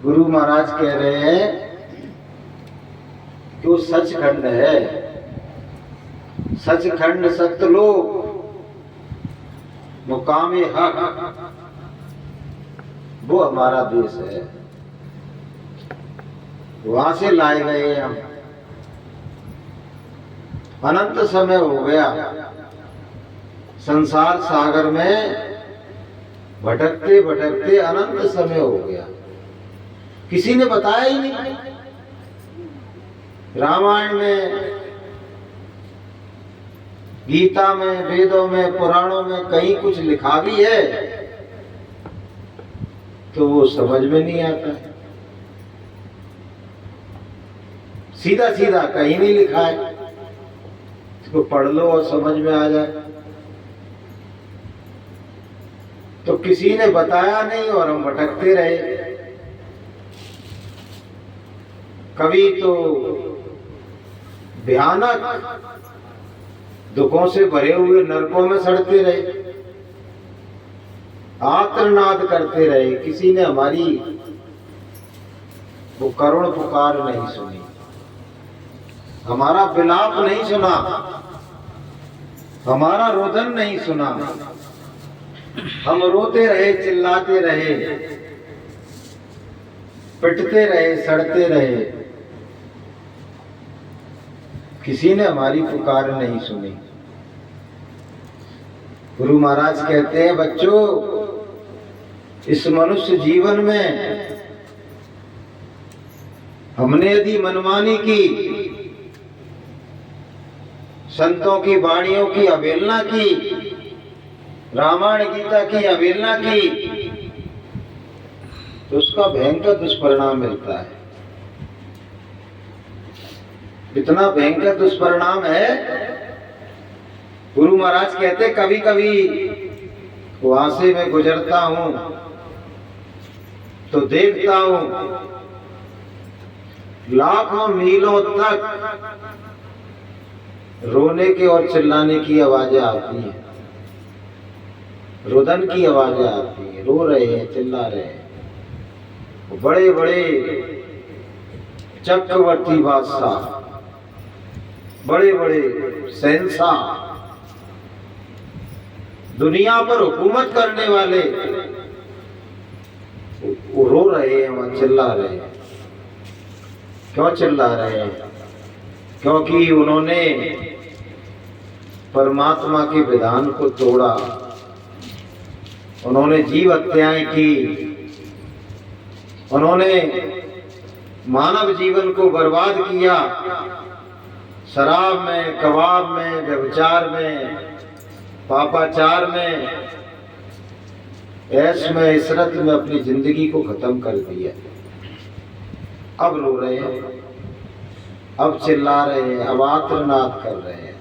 गुरु महाराज कह रहे हैं कि वो सचखंड है, सचखंड सतलोक मुकामे हक, वो हमारा देश है। वहां से लाए गए हम। अनंत समय हो गया संसार सागर में भटकते भटकते, अनंत समय हो गया, किसी ने बताया ही नहीं। रामायण में, गीता में, वेदों में, पुराणों में कहीं कुछ लिखा भी है तो वो समझ में नहीं आता। सीधा सीधा कहीं नहीं लिखा है, इसको पढ़ लो और समझ में आ जाए। तो किसी ने बताया नहीं और हम भटकते रहे। कभी तो भयानक दुखों से भरे हुए नरकों में सड़ते रहे, आर्तनाद करते रहे, किसी ने हमारी वो करुण पुकार नहीं सुनी, हमारा विलाप नहीं सुना, हमारा रोदन नहीं सुना। हम रोते रहे, चिल्लाते रहे, पिटते रहे, सड़ते रहे, किसी ने हमारी पुकार नहीं सुनी। गुरु महाराज कहते हैं, बच्चों, इस मनुष्य जीवन में हमने यदि मनमानी की, संतों की वाणियों की अवहेलना की, रामायण गीता की अवहेलना की, तो उसका भयंकर दुष्परिणाम मिलता है। इतना भयंकर दुष्परिणाम है। गुरु महाराज कहते, कभी कभी वहां से मैं गुजरता हूं तो देखता हूं लाखों मीलों तक रोने के और चिल्लाने की आवाजें आती हैं, रुदन की आवाजें आती हैं, रो रहे हैं, चिल्ला रहे हैं। बड़े बड़े चक्रवर्ती बादशाह, बड़े बड़े शहंशाह, दुनिया पर हुकूमत करने वाले, वो रो रहे हैं, वहां चिल्ला रहे हैं। क्यों चिल्ला रहे हैं? क्योंकि उन्होंने परमात्मा के विधान को तोड़ा, उन्होंने जीव हत्याएं की, उन्होंने मानव जीवन को बर्बाद किया, शराब में, कबाब में, व्यभिचार में, पापाचार में, ऐश में, इशरत में अपनी जिंदगी को खत्म कर दिया। अब रो रहे हैं, अब चिल्ला रहे हैं, अब आर्तनाद कर रहे हैं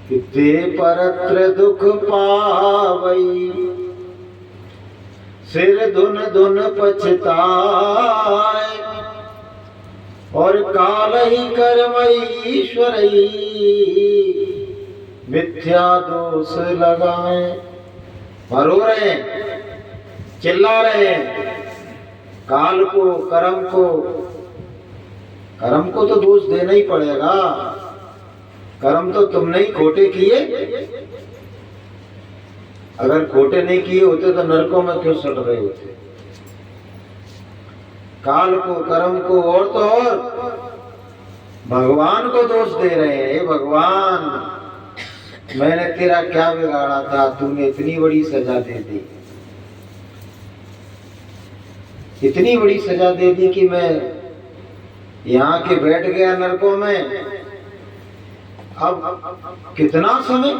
कि ते परत्र दुख पावई, सिर धुन धुन पछताए, और काल ही कर्मई ईश्वरई, मिथ्या दोष लगाए। रो रहे हैं, चिल्ला रहे हैं, काल को, कर्म को तो दोष देना ही पड़ेगा। कर्म तो तुमने ही खोटे किए। अगर खोटे नहीं किए होते तो नरकों में क्यों सड़ रहे होते? काल को, कर्म को, और तो और भगवान को दोष दे रहे हैं। हे भगवान, मैंने तेरा क्या बिगाड़ा था, तूने इतनी बड़ी सजा दे दी, इतनी बड़ी सजा दे दी कि मैं यहाँ के बैठ गया नरकों में। अब कितना समय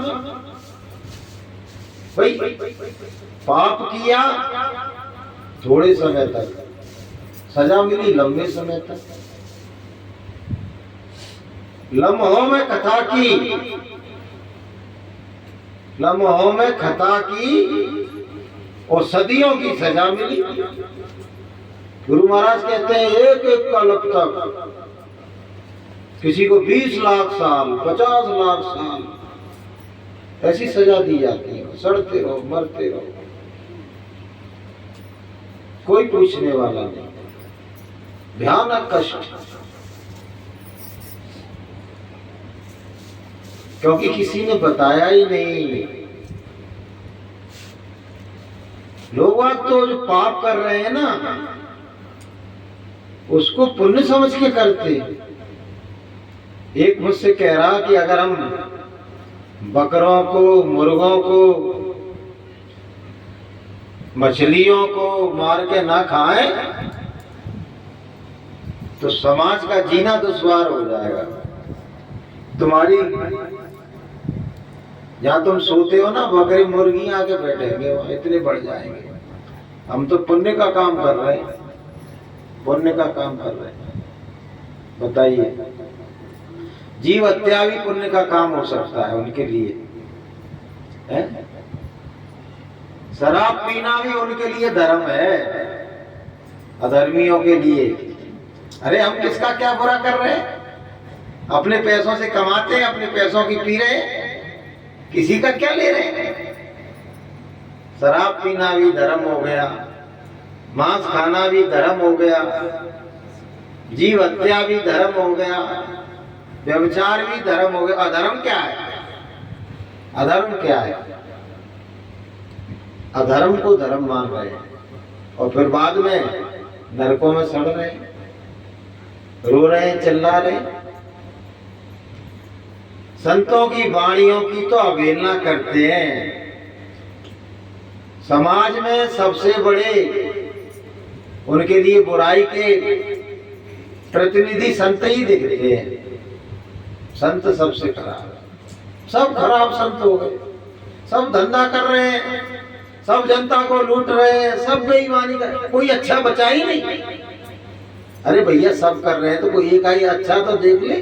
भाई, पाप किया थोड़े समय तक, सजा मिली लंबे समय तक। लम्हों में कथा की, लम्हों में खता की और सदियों की सजा मिली। गुरु महाराज कहते हैं, एक एक कल्प तक, किसी को 20 लाख साल, 50 लाख साल ऐसी सजा दी जाती है। सड़ते रहो, मरते रहो। कोई पूछने वाला नहीं, भयानक कष्ट, क्योंकि किसी ने बताया ही नहीं। लोग आज तो जो पाप कर रहे हैं ना, उसको पुण्य समझ के करते। एक मुझसे कह रहा कि अगर हम बकरों को, मुर्गों को, मछलियों को मार के ना खाएं तो समाज का जीना दुश्वार हो जाएगा। तुम्हारी जहां तुम सोते हो ना, बकरी मुर्गी आके बैठेंगे, वहां इतने बढ़ जाएंगे। हम तो पुण्य का काम कर रहे हैं, पुण्य का काम कर रहे हैं। बताइए, जीव हत्या भी पुण्य का काम हो सकता है उनके लिए, है? शराब पीना भी उनके लिए धर्म है, अधर्मियों के लिए। अरे हम किसका क्या बुरा कर रहे हैं? अपने पैसों से कमाते हैं, अपने पैसों की पी रहे हैं, किसी का क्या ले रहे हैं? शराब पीना भी धर्म हो गया, मांस खाना भी धर्म हो गया, जीव हत्या भी धर्म हो गया, व्यभिचार भी धर्म हो गया। अधर्म क्या है? अधर्म क्या है? अधर्म को धर्म मान रहे हैं और फिर बाद में नरकों में सड़ रहे हैं, रो रहे हैं, चिल्ला रहे हैं। संतों की वाणियों की तो अवहेलना करते हैं। समाज में सबसे बड़े उनके लिए बुराई के प्रतिनिधि संत ही दिखते हैं। संत सबसे खराब, सब खराब संत हो गए, सब धंधा कर रहे हैं, सब जनता को लूट रहे हैं, सब बेईमानी कर, कोई अच्छा बचा ही नहीं। अरे भैया सब कर रहे हैं तो कोई एक ही अच्छा तो देख ले,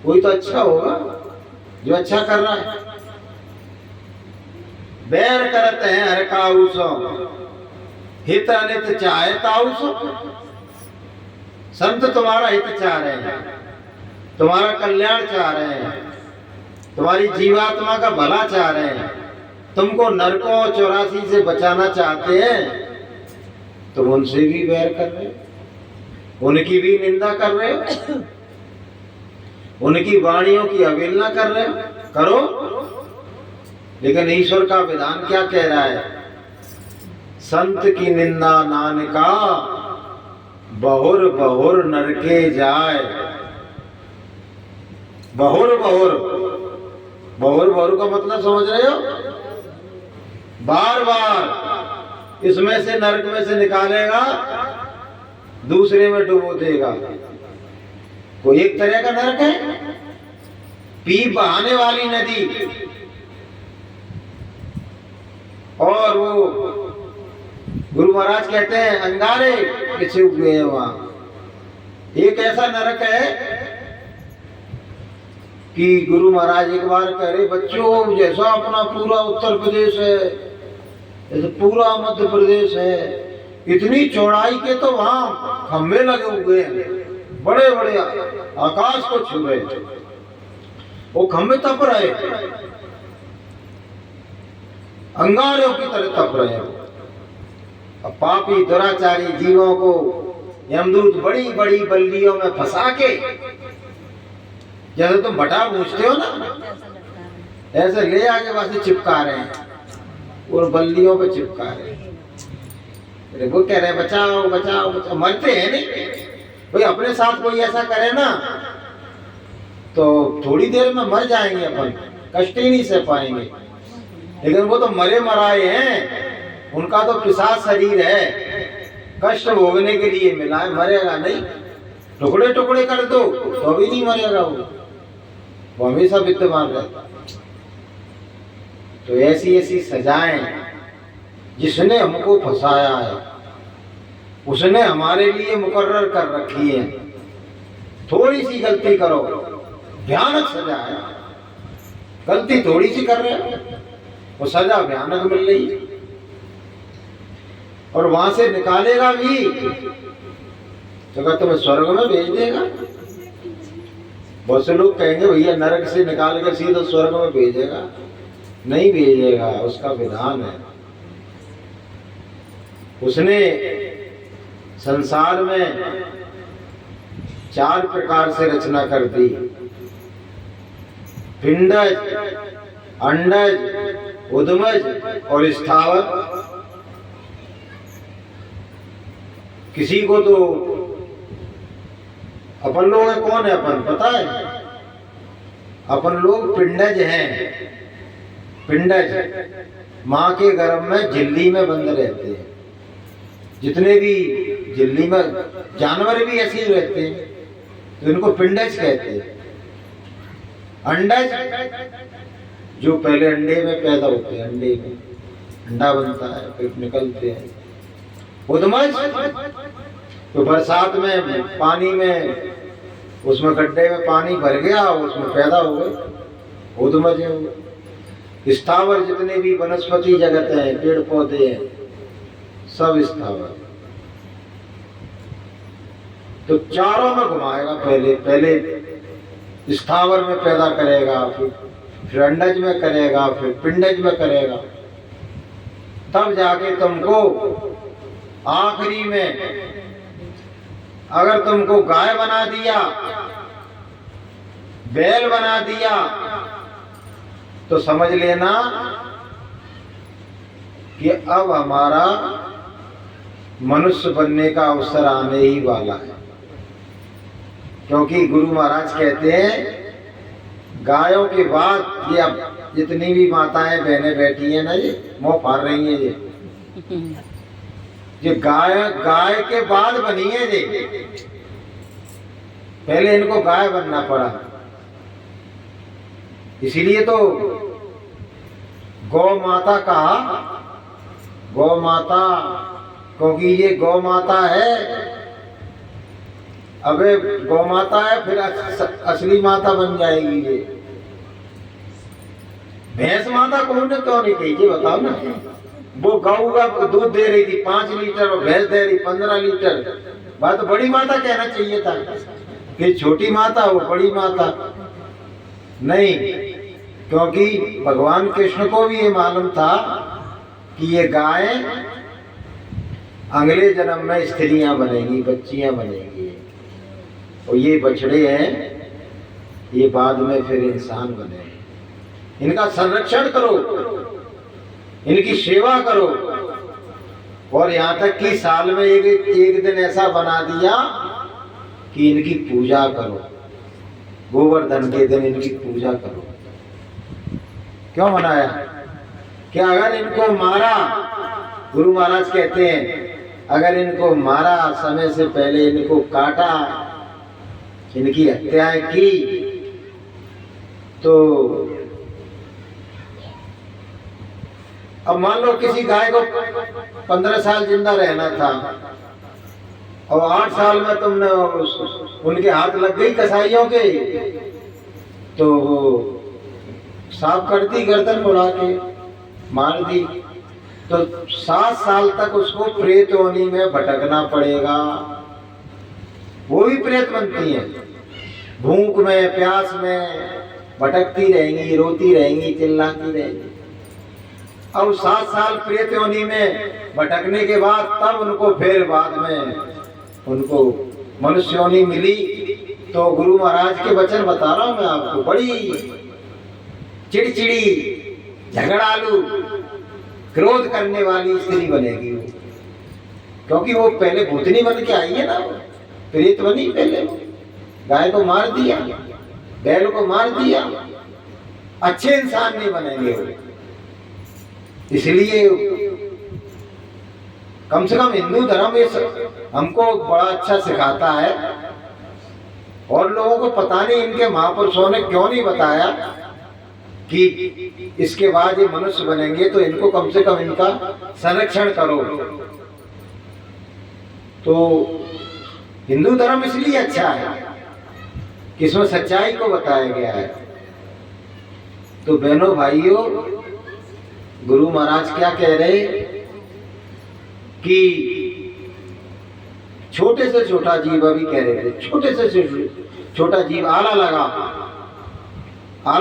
कोई तो अच्छा होगा जो अच्छा कर रहा है। बैर करते हैं हर काउसो, हित अनित चाहे ताउसो। संत तुम्हारा हित चाह रहे हैं, तुम्हारा कल्याण चाह रहे हैं, तुम्हारी जीवात्मा का भला चाह रहे हैं, तुमको नरकों 84 से बचाना चाहते हैं। तुम उनसे भी बैर कर रहे हो, उनकी भी निंदा कर रहे हो, उनकी वाणियों की अवहेलना कर रहे हो। करो, लेकिन ईश्वर का विधान क्या कह रहा है? संत की निंदा नानका, बहुर बहुर नरके जाए। बहुर बहुर, बहुर बहुर का मतलब समझ रहे हो? बार बार इसमें से नरक में से निकालेगा, दूसरे में डुबो देगा। कोई एक तरह का नरक है? पी बहाने वाली नदी, और वो गुरु महाराज कहते हैं अंगारे किसे हुए हैं वहां। एक ऐसा नरक है कि गुरु महाराज एक बार कह रहे, बच्चों जैसा अपना पूरा उत्तर प्रदेश है, जैसे पूरा मध्य प्रदेश है, इतनी चौड़ाई के तो वहां खंभे लगे हुए हैं, बड़े बड़े, आकाश को छू रहे थे। वो खंभे तप रहे, अंगारों की तरह तप रहे हैं। अब पापी दुराचारी जीवों को यमदूत बड़ी बड़ी बल्लियों में फंसा के, जैसे तुम भटा पूछते हो ना, ऐसे ले आके वहां चिपका रहे हैं, और बल्लियों पे चिपका रहे हैं। वो कह रहे हैं बचाओ बचाओ बचाओ, मरते हैं नहीं भाई। अपने साथ कोई ऐसा करे ना तो थोड़ी देर में मर जाएंगे अपन, कष्ट ही नहीं सह पाएंगे। लेकिन वो तो मरे मराए हैं, उनका तो पिशाच शरीर है, कष्ट भोगने के लिए मिला है, मरेगा नहीं। टुकड़े टुकड़े कर दो तो भी नहीं मरेगा, वो हमेशा विद्यमान रहता। तो ऐसी ऐसी सजाएं, जिसने हमको फंसाया है उसने हमारे लिए मुकर्रर कर रखी है। थोड़ी सी गलती करो, भयानक सजा है। गलती थोड़ी सी कर रहे हो, वो सजा भयानक मिल रही है, और वहां से निकालेगा भी तो क्या तुम्हें स्वर्ग में भेज देगा? बहुत से लोग कहेंगे भैया नरक से निकाल कर सीधा स्वर्ग में भेजेगा। नहीं भेजेगा, उसका विधान है। उसने संसार में 4 प्रकार से रचना कर दी, पिंडज, अंडज, उद्मज और स्थावर। किसी को तो अपन लोग हैं, कौन है अपन पता है? अपन लोग पिंडज हैं। पिंडज माँ के गर्भ में झिल्ली में बंद रहते हैं। जितने भी झिल्ली में जानवर भी ऐसे ही रहते हैं, तो इनको पिंडज कहते हैं। अंडज जो पहले अंडे में पैदा होते हैं, अंडे में अंडा बनता है, फिर निकलते हैं। उद्मज तो बरसात में पानी में, उसमें गड्ढे में पानी भर गया, उसमें पैदा हो गए, उद्मज है। स्थावर जितने भी वनस्पति जगत है, पेड़ पौधे हैं, सब स्थावर। तो चारों में घुमाएगा। पहले स्थावर में पैदा करेगा, फिर अंडज में करेगा, फिर पिंडज में करेगा, तब जाके तुमको आखिरी में अगर तुमको गाय बना दिया, बैल बना दिया, तो समझ लेना कि अब हमारा मनुष्य बनने का अवसर आने ही वाला है। क्योंकि गुरु महाराज कहते हैं गायों के बाद ये अब जितनी भी माताएं बहनें बैठी हैं ना, ये मुंह फाड़ रही हैं, ये गाय के बाद बनी है। ये पहले इनको गाय बनना पड़ा। इसीलिए तो गौ माता कहा, गौ माता, क्योंकि ये गौ माता है। अबे गौ माता है, फिर असली माता बन जाएगी ये। भैंस माता कौन ने क्यों नहीं कही, ये बताओ ना। वो गऊ का दूध दे रही थी 5 लीटर और भैंस दे रही 15 लीटर। बात बड़ी माता कहना चाहिए था कि छोटी माता वो बड़ी माता नहीं, क्योंकि भगवान कृष्ण को भी ये मालूम था कि ये गाय अगले जन्म में स्त्रियां बनेंगी, बच्चियां बनेंगी, और ये बछड़े हैं, ये बाद में फिर इंसान बनेंगे। इनका संरक्षण करो, इनकी सेवा करो, और यहाँ तक कि साल में एक दिन ऐसा बना दिया कि इनकी पूजा करो। गोवर्धन के दिन इनकी पूजा करो। क्यों बनाया? कि अगर इनको मारा, गुरु महाराज कहते हैं अगर इनको मारा, समय से पहले इनको काटा, इनकी हत्याएं की, तो अब मान लो किसी गाय को 15 साल जिंदा रहना था और 8 साल में तुमने उनके हाथ लग गई कसाईयों के, तो वो साफ कर दी, गर्दन उड़ा के मार दी, तो 7 साल तक उसको प्रेत योनि में भटकना पड़ेगा। वो भी प्रेत बनती है, भूख में प्यास में भटकती रहेंगी, रोती रहेंगी, चिल्लाती रहेंगी। अब 7 साल प्रेत योनि में भटकने के बाद तब उनको फिर बाद में उनको मनुष्य योनि मिली। तो गुरु महाराज के वचन बता रहा हूं मैं आपको, बड़ी चिड़चिड़ी, झगड़ालू, क्रोध करने वाली स्त्री बनेगी वो, क्योंकि वो पहले भूतनी बन के आई है ना, प्रेत बनी पहले। वो गाय को मार दिया, बैल को मार दिया, अच्छे इंसान नहीं बनेंगे वो। इसलिए कम से कम हिंदू धर्म ये हमको बड़ा अच्छा सिखाता है, और लोगों को पता नहीं इनके महापुरुषों ने क्यों नहीं बताया कि इसके बाद ये मनुष्य बनेंगे, तो इनको कम से कम इनका संरक्षण करो। तो हिंदू धर्म इसलिए अच्छा है कि इसमें सच्चाई को बताया गया है। तो बहनों भाइयों, गुरु महाराज क्या कह रहे कि छोटे से छोटा जीव, अभी कह रहे थे छोटे से छोटा जीव, आला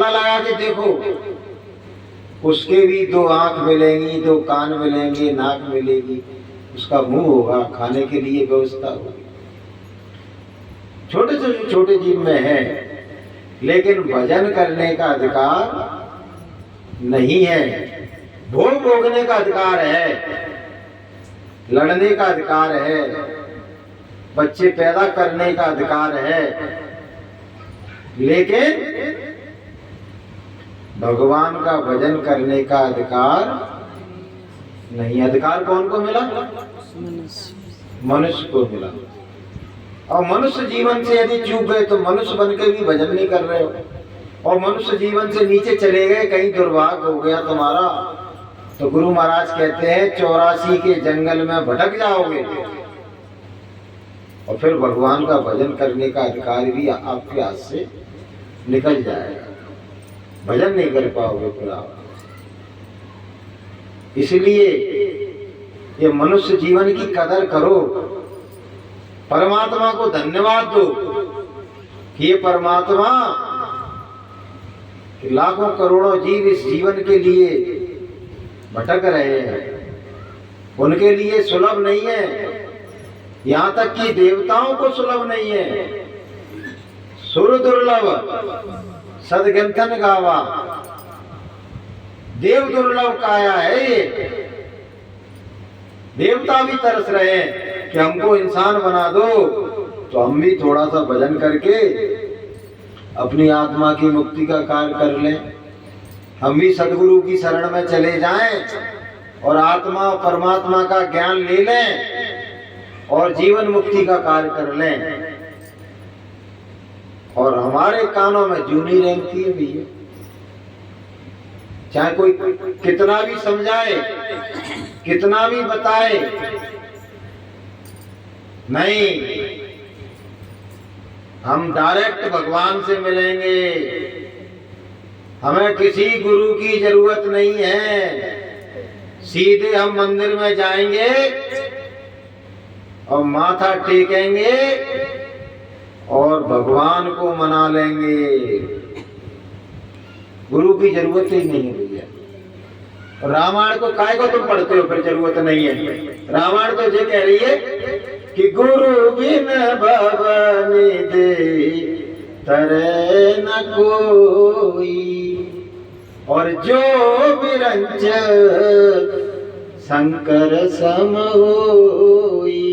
लगा के देखो, उसके भी 2 आंख मिलेंगी, 2 कान मिलेंगे, नाक मिलेगी, उसका मुंह होगा, खाने के लिए व्यवस्था होगी। छोटे से छोटे जीव में है, लेकिन भजन करने का अधिकार नहीं है। भोग भोगने का अधिकार है, लड़ने का अधिकार है, बच्चे पैदा करने का अधिकार है, लेकिन भगवान का भजन करने का अधिकार नहीं। अधिकार कौन को मिला? मनुष्य को मिला। और मनुष्य जीवन से यदि चूक गए तो मनुष्य बन के भी भजन नहीं कर रहे हो, और मनुष्य जीवन से नीचे चले गए, कहीं दुर्भाग्य हो गया तुम्हारा, तो गुरु महाराज कहते हैं 84 के जंगल में भटक जाओगे, और फिर भगवान का भजन करने का अधिकार भी आपके हाथ से निकल जाएगा, भजन नहीं कर पाओगे फिर आप। इसलिए ये मनुष्य जीवन की कदर करो, परमात्मा को धन्यवाद दो कि ये परमात्मा लाखों करोड़ों जीव इस जीवन के लिए भटक रहे हैं, उनके लिए सुलभ नहीं है, यहाँ तक कि देवताओं को सुलभ नहीं है। सुर दुर्लभ सदग्रंथन गावा, देव दुर्लभ काया है ये। देवता भी तरस रहे हैं कि हमको इंसान बना दो, तो हम भी थोड़ा सा भजन करके अपनी आत्मा की मुक्ति का कार्य कर लें, हम भी सदगुरु की शरण में चले जाएं और आत्मा और परमात्मा का ज्ञान ले लें और जीवन मुक्ति का कार्य कर लें। और हमारे कानों में जूनी रेंगती है भैया, चाहे कोई कितना भी समझाए, कितना भी बताए, नहीं, हम डायरेक्ट भगवान से मिलेंगे, हमें किसी गुरु की जरूरत नहीं है, सीधे हम मंदिर में जाएंगे और माथा टेकेंगे और भगवान को मना लेंगे। गुरु की जरूरत ही नहीं है भैया। रामायण को काय को तुम पढ़ते हो फिर जरूरत नहीं है? रामायण तो ये कह रही है कि गुरु बिन भवनि दे तरे न कोई, और जो बिरंच शंकर सम होई।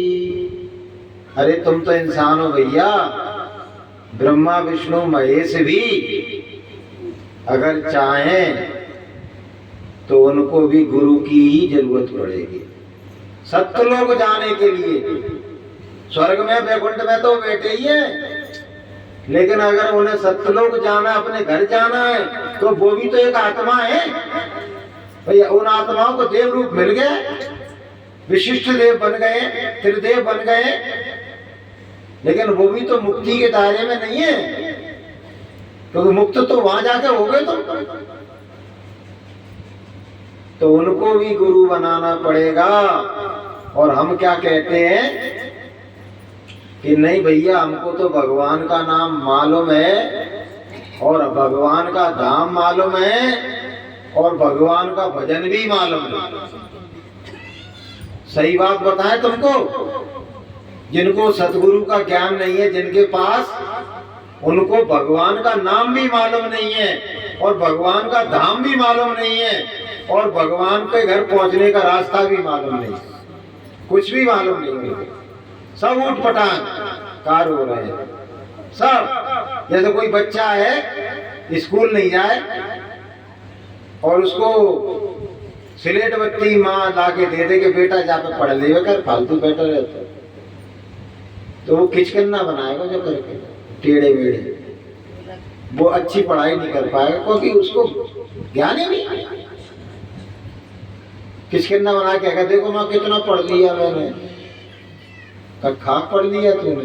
अरे तुम तो इंसान हो भैया, ब्रह्मा विष्णु महेश भी अगर चाहें तो उनको भी गुरु की ही जरूरत पड़ेगी सत्यलोक जाने के लिए। स्वर्ग में वैकुंठ में तो बैठे ही हैं, लेकिन अगर उन्हें सत्यलोक जाना, अपने घर जाना है, तो वो भी तो एक आत्मा है भैया। उन आत्माओं को देव रूप मिल गया, विशिष्ट देव बन गए, त्रिदेव बन गए, लेकिन वो भी तो मुक्ति के दायरे में नहीं है, क्योंकि मुक्त तो वहां जाके हो गए तो उनको भी गुरु बनाना पड़ेगा। और हम क्या कहते हैं कि नहीं भैया, हमको तो भगवान का नाम मालूम है और भगवान का धाम मालूम है और भगवान का भजन भी मालूम है। सही बात बताएं तुमको, जिनको सतगुरु का ज्ञान नहीं है, जिनके पास, उनको भगवान का नाम भी मालूम नहीं है और भगवान का धाम भी मालूम नहीं है और भगवान के घर पहुंचने का रास्ता भी मालूम नहीं, कुछ भी मालूम नहीं है। सब ऊट पटांग कार हो रहे हैं सब। जैसे कोई बच्चा है, स्कूल नहीं जाए और उसको सिलेट बत्ती माँ लाके दे दे के बेटा जाके पढ़ ले कर, फालतू बैठा रहता है, तो वो खिचकन्ना बनाएगा जो करके टेढ़े मेढ़े, वो अच्छी पढ़ाई नहीं कर पाएगा क्योंकि उसको ज्ञान ही नहीं। खिचकन्ना बना के कहते देखो माँ कितना पढ़ लिया मैंने, खाक पढ़ लिया तूने।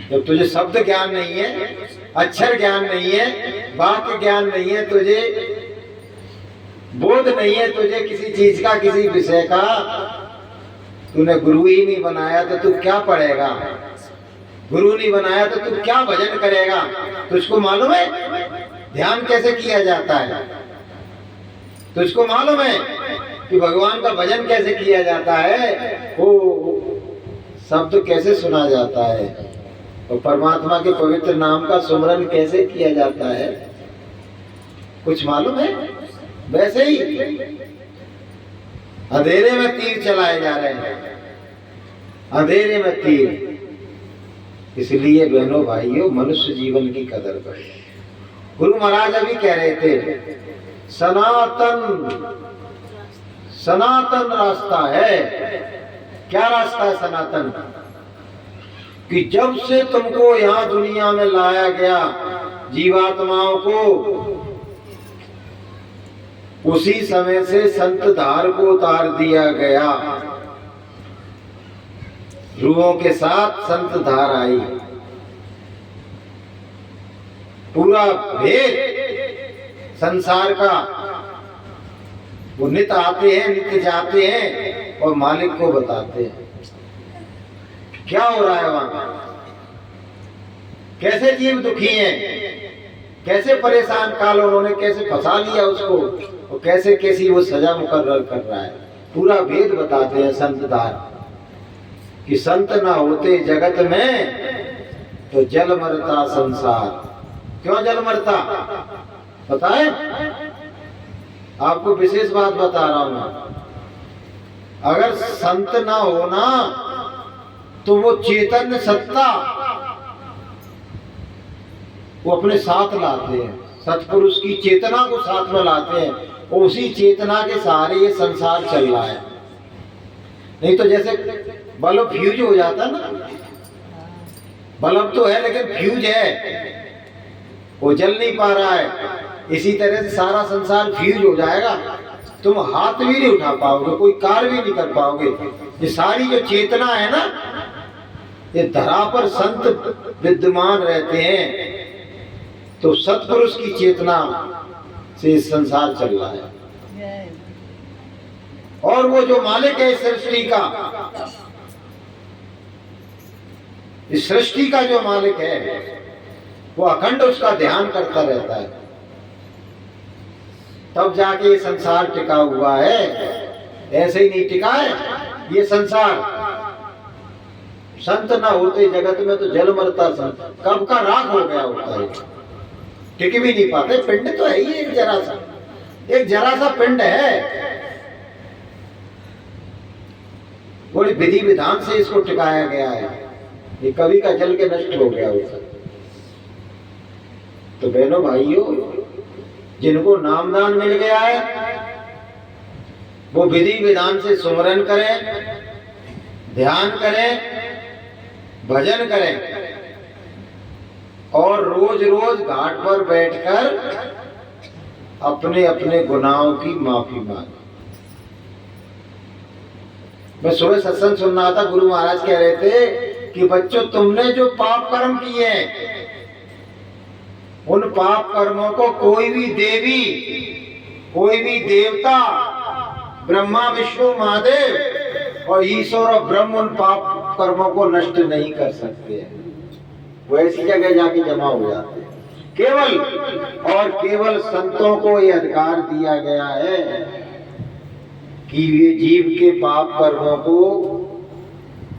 जब तुझे शब्द ज्ञान नहीं है, अक्षर ज्ञान नहीं है, वाक्य ज्ञान नहीं है, तुझे बोध नहीं है, तुझे किसी चीज का, किसी विषय का, तूने गुरु ही नहीं बनाया तो तू क्या पढ़ेगा? गुरु नहीं बनाया तो तू क्या भजन करेगा? तुझको मालूम है ध्यान कैसे किया जाता है? तुझको मालूम है कि भगवान का भजन कैसे किया जाता है, वो शब्द कैसे सुना जाता है, और परमात्मा के पवित्र नाम का सुमरन कैसे किया जाता है, कुछ मालूम है? वैसे ही अंधेरे में तीर चलाए जा रहे हैं, अंधेरे में तीर। इसलिए बहनों भाइयों, मनुष्य जीवन की कदर करें। गुरु महाराज अभी कह रहे थे, सनातन रास्ता है। क्या रास्ता है सनातन? कि जब से तुमको यहाँ दुनिया में लाया गया जीवात्माओं को, उसी समय से संत धार को उतार दिया गया। रूहों के साथ संत धार आई। पूरा भेद संसार का वो नित आते हैं, नित जाते हैं और मालिक को बताते हैं क्या हो रहा है वहां, कैसे जीव दुखी हैं, कैसे परेशान काल उन्होंने कैसे फंसा लिया उसको, और कैसे कैसी वो सजा मुकर्रर कर रहा है। पूरा भेद बताते हैं संत धार कि संत ना होते जगत में तो जल मरता संसार। क्यों जल मरता पता है? आपको विशेष बात बता रहा हूं मैं। अगर संत ना होना तो वो चैतन्य सत्ता वो अपने साथ लाते हैं, सतपुरुष की चेतना को साथ में लाते हैं, और उसी चेतना के सहारे ये संसार चल रहा है। नहीं तो जैसे बल्ब फ्यूज हो जाता ना, बल्ब तो है लेकिन फ्यूज है, वो जल नहीं पा रहा है। इसी तरह से सारा संसार फ्यूज हो जाएगा, तुम हाथ भी नहीं उठा पाओगे, कोई कार्य भी नहीं कर पाओगे। ये सारी जो चेतना है ना, ये धरा पर संत विद्यमान रहते हैं, तो सतपुरुष की चेतना से संसार चल रहा है। और वो जो मालिक है इस सृष्टि का, इस सृष्टि का जो मालिक है, वो अखंड उसका ध्यान करता रहता है, तब जाके ये संसार टिका हुआ है। ऐसे ही नहीं टिका है ये संसार। संत ना होते जगत में तो जल मरता संत, कब का राख हो गया होता है, टिक भी नहीं पाते। पिंड तो है ही एक जरा सा पिंड है, बड़ी विधि विधान से इसको टिकाया गया है, ये कभी का जल के नष्ट हो गया होता। तो बहनों भाइयों, जिनको नामदान मिल गया है वो विधि विधान से सुमरन करें, ध्यान करें, भजन करें, और रोज रोज घाट पर बैठकर अपने अपने गुनाहों की माफी मांगे। मैं सुबह सत्संग सुन रहा था, गुरु महाराज कह रहे थे कि बच्चों, तुमने जो पाप कर्म किए हैं, उन पाप कर्मों को कोई भी देवी, कोई भी देवता, ब्रह्मा विष्णु महादेव और ईश्वर और ब्रह्म उन पाप कर्मों को नष्ट नहीं कर सकते हैं। वो ऐसी जगह जाके जमा हो जाते हैं। केवल और केवल संतों को ये अधिकार दिया गया है कि वे जीव के पाप कर्मों को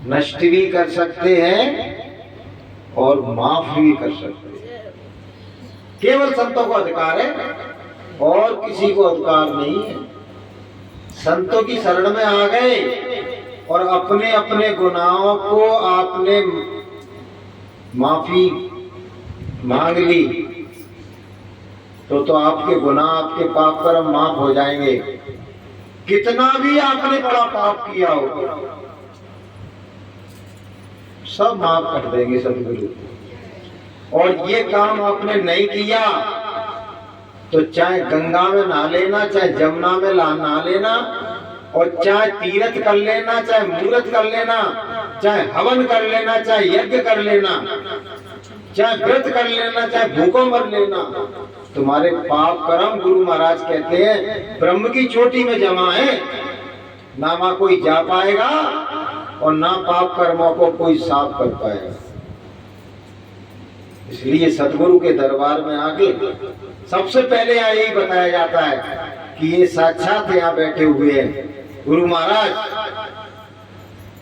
नष्ट भी कर सकते हैं और माफ भी कर सकते हैं। केवल संतों को अधिकार है, और किसी को अधिकार नहीं है। संतों की शरण में आ गए और अपने अपने गुनाहों को आपने माफी मांग ली, तो आपके गुनाह, आपके पाप कर्म माफ हो जाएंगे। कितना भी आपने बड़ा पाप किया हो, सब माफ कर देंगे सदगुरु। और ये काम आपने नहीं किया तो चाहे गंगा में नहा लेना, चाहे जमुना में नहा लेना, और चाहे तीर्थ कर लेना, चाहे मूर्त कर लेना, चाहे हवन कर लेना, चाहे यज्ञ कर लेना, चाहे व्रत कर लेना, चाहे भूखों मर लेना, तुम्हारे पाप कर्म, गुरु महाराज कहते हैं, ब्रह्म की चोटी में जमा है। ना वहां कोई जा पाएगा और ना पाप कर्मों को कोई साफ कर पाएगा। इसलिए सतगुरु के दरबार में आके सबसे पहले यही बताया जाता है कि ये साक्षात यहाँ बैठे हुए हैं गुरु महाराज,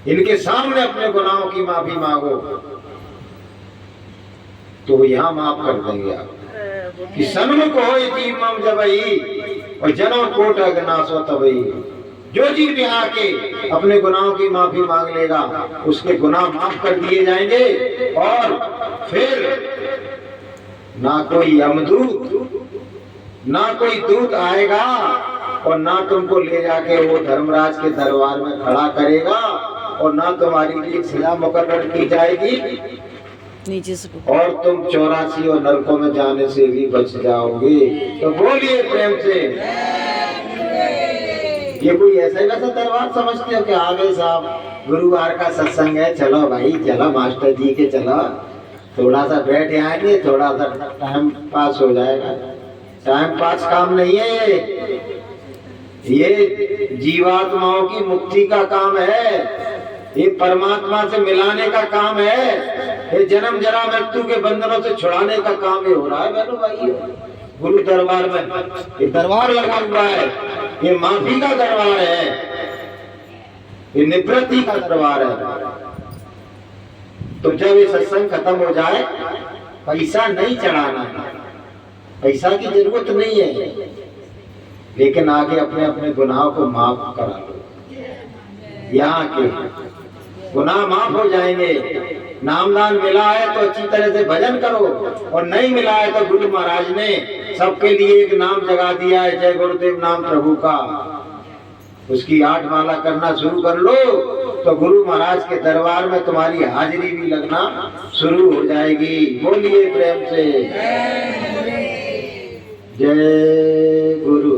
इनके सामने अपने गुनाहों की माफी मांगो तो वो यहाँ माफ कर देंगे आप। कि सन्मुख हो जीव मम जबई और जन्म कोट अग्नासो तबई। जो जीव यहाँ के अपने गुनाहों की माफी मांग लेगा उसके गुनाह माफ कर दिए जाएंगे और फिर ना कोई यमदूत ना कोई दूत आएगा और ना तुमको ले जाके वो धर्मराज के दरबार में खड़ा करेगा और ना तुम्हारी लिए सजा मुकर्रर की जाएगी नीचे से और तुम 84 और नरकों में जाने से भी बच जाओगे। तो बोलिए प्रेम से। ये कोई ऐसा ही वैसा दरबार समझते हो कि आ गए साहब गुरुवार का सत्संग है, चलो भाई चलो मास्टर जी के चलो, थोड़ा सा बैठ आएंगे, थोड़ा सा टाइम पास हो जाएगा। टाइम पास काम नहीं है ये जीवात्माओं की मुक्ति का काम है, ये परमात्मा से मिलाने का काम है, ये जन्म जरा मृत्यु के बंधनों से छुड़ाने का काम ये हो रहा है बहनों भाई। गुरु दरबार में ये दरबार लगा हुआ है, ये माफी का दरबार है, ये निवृत्ति का दरबार है। तो जब ये सत्संग खत्म हो जाए पैसा नहीं चढ़ाना है, पैसा की जरूरत नहीं है, लेकिन आगे अपने अपने गुनाहों को माफ करा लो। यहाँ के गुनाह माफ हो जाएंगे। नामदान मिला है तो अच्छी तरह से भजन करो और नहीं मिला है तो गुरु महाराज ने सबके लिए एक नाम जगा दिया है, जय गुरुदेव नाम प्रभु का, उसकी 8 माला करना शुरू कर लो तो गुरु महाराज के दरबार में तुम्हारी हाजिरी भी लगना शुरू हो जाएगी। बोलिए प्रेम से जय गुरु